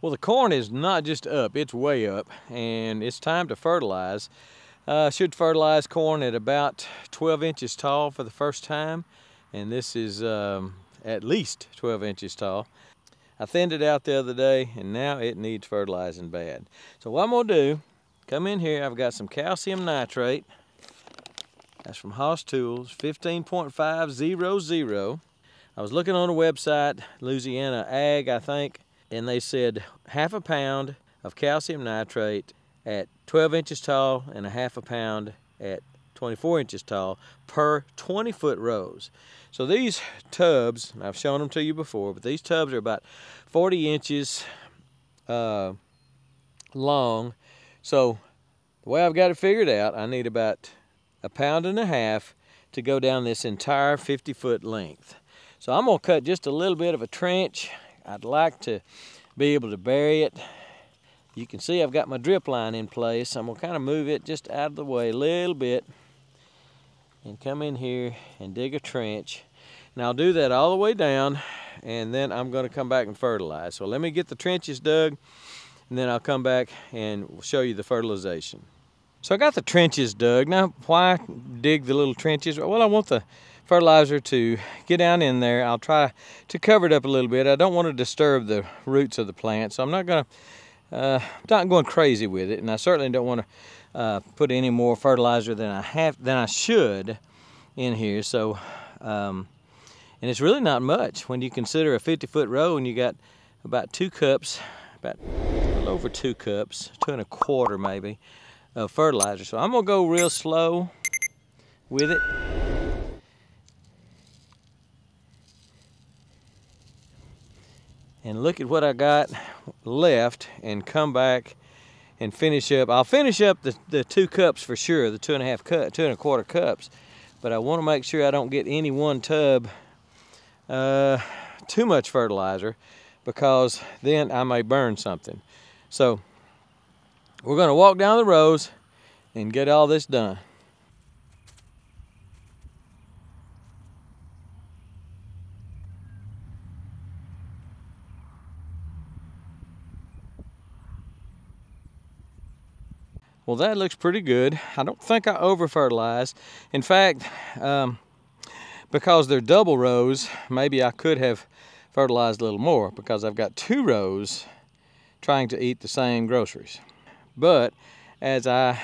Well, the corn is not just up, it's way up, and it's time to fertilize. Should fertilize corn at about 12 inches tall for the first time, and this is at least 12 inches tall. I thinned it out the other day, and now it needs fertilizing bad. So what I'm gonna do, come in here, I've got some calcium nitrate. That's from Haas Tools, 15.500. I was looking on the website, Louisiana Ag, I think, and they said half a pound of calcium nitrate at 12 inches tall and a half a pound at 24 inches tall per 20-foot rows. So these tubs, I've shown them to you before, but these tubs are about 40 inches long. So the way I've got it figured out, I need about a pound and a half to go down this entire 50-foot length. So I'm gonna cut just a little bit of a trench. I'd like to be able to bury it. You can see I've got my drip line in place. I'm gonna kind of move it just out of the way a little bit and come in here and dig a trench. And I'll do that all the way down, and then I'm gonna come back and fertilize. So let me get the trenches dug, and then I'll come back and show you the fertilization. So I got the trenches dug. Now, why dig the little trenches? Well, I want the fertilizer to get down in there. I'll try to cover it up a little bit. I don't want to disturb the roots of the plant, so I'm not going crazy with it, and I certainly don't want to put any more fertilizer than I should in here. So, and it's really not much when you consider a 50-foot row, and you got about 2 cups, about a little over 2 cups, 2 1/4 maybe, of fertilizer. So I'm gonna go real slow with it. And look at what I got left, and come back and finish up. I'll finish up the 2 cups for sure, the 2 1/4 cups, but I want to make sure I don't get any one tub too much fertilizer, because then I may burn something. So we're gonna walk down the rows and get all this done. Well, that looks pretty good. I don't think I over-fertilized. In fact, because they're double rows, maybe I could have fertilized a little more, because I've got 2 rows trying to eat the same groceries. But as I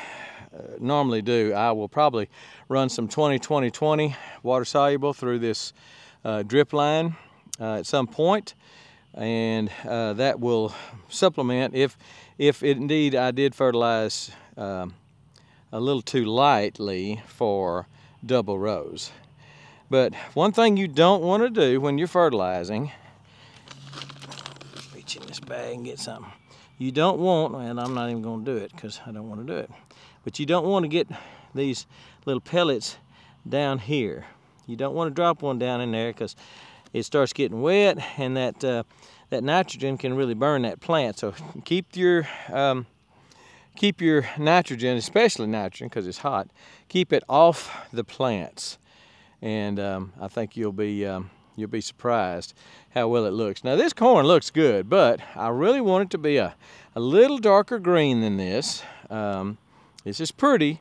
normally do, I will probably run some 20-20-20 water soluble through this drip line at some point, and that will supplement if indeed I did fertilize a little too lightly for double rows. But one thing you don't want to do when you're fertilizing, reach in this bag and get something. You don't want, and I'm not even going to do it because I don't want to do it, but you don't want to get these little pellets down here. You don't want to drop one down in there, because it starts getting wet, and that nitrogen can really burn that plant. So keep your nitrogen, especially nitrogen because it's hot, keep it off the plants, and I think you'll be surprised how well it looks. Now this corn looks good, but I really want it to be a little darker green than this. This is pretty,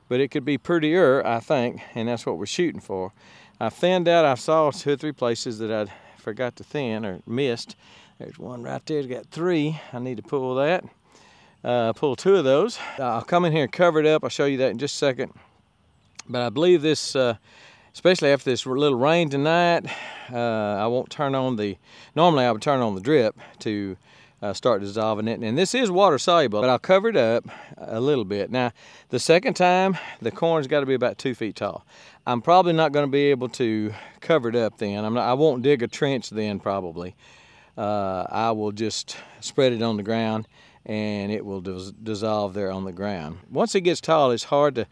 but it could be prettier, I think, and that's what we're shooting for. I thinned out. I saw 2 or 3 places that I forgot to thin or missed. There's one right there. It's got 3. I need to pull that. Pull 2 of those. I'll come in here and cover it up. I'll show you that in just a second. But I believe this, especially after this little rain tonight, I won't turn on normally I would turn on the drip to start dissolving it. And this is water soluble, but I'll cover it up a little bit. Now, the second time, the corn's got to be about 2 feet tall. I'm probably not going to be able to cover it up then. I won't dig a trench then, probably. I will just spread it on the ground, and it will dissolve there on the ground. Once it gets tall, it's hard to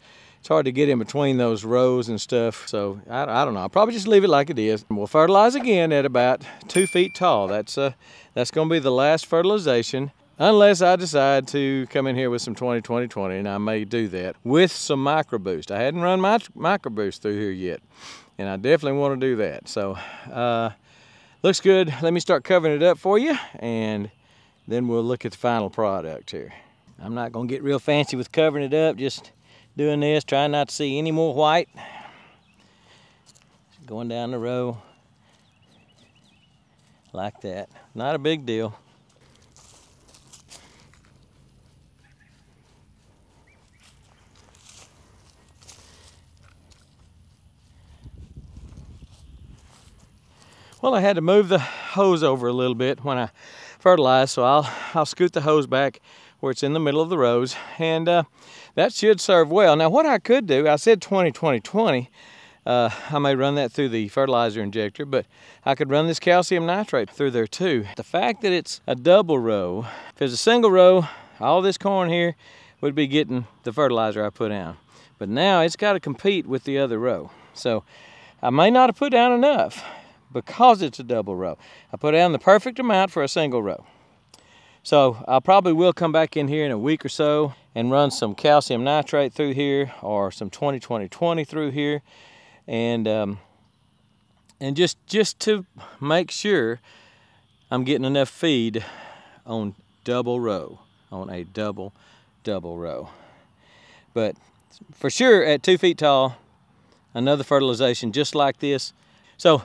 get in between those rows and stuff. So I don't know. I'll probably just leave it like it is. We'll fertilize again at about 2 feet tall. That's going to be the last fertilization, unless I decide to come in here with some 20-20-20, and I may do that with some micro boost. I hadn't run my micro boost through here yet, and I definitely want to do that. So looks good. Let me start covering it up for you and then we'll look at the final product here. I'm not gonna get real fancy with covering it up, just doing this, trying not to see any more white. Just going down the row like that. Not a big deal. Well, I had to move the hose over a little bit when I fertilized, so I'll scoot the hose back where it's in the middle of the rows, and that should serve well. Now, what I could do, I said 20-20-20. I may run that through the fertilizer injector, but I could run this calcium nitrate through there too. The fact that it's a double row, if it's a single row, all this corn here would be getting the fertilizer I put down. But now it's got to compete with the other row. So I may not have put down enough because it's a double row. I put down the perfect amount for a single row. So I probably will come back in here in a week or so and run some calcium nitrate through here or some 20-20-20 through here, and just to make sure I'm getting enough feed on double row, on a double row. But for sure at 2 feet tall, another fertilization just like this. So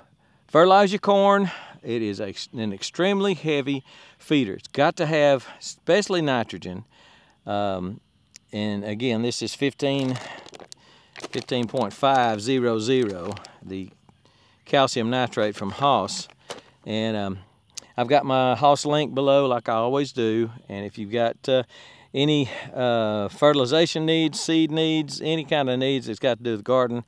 fertilize your corn. It is an extremely heavy feeder. It's got to have, especially nitrogen. And again, this is 15.500, the calcium nitrate from Haas. And I've got my Haas link below like I always do. And if you've got any fertilization needs, seed needs, any kind of needs that's got to do with garden,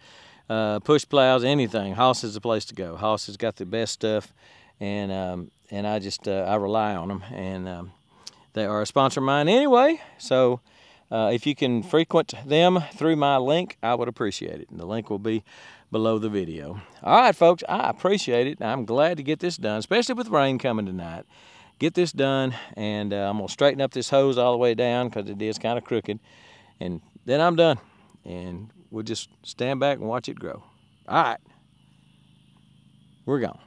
push plows, anything, Haas is the place to go. Haas has got the best stuff, and I rely on them, and they are a sponsor of mine anyway. So if you can frequent them through my link, I would appreciate it. And the link will be below the video. All right, folks, I appreciate it. I'm glad to get this done, especially with rain coming tonight. Get this done, and I'm gonna straighten up this hose all the way down because it is kind of crooked, and then I'm done. And we'll just stand back and watch it grow. All right, we're gone.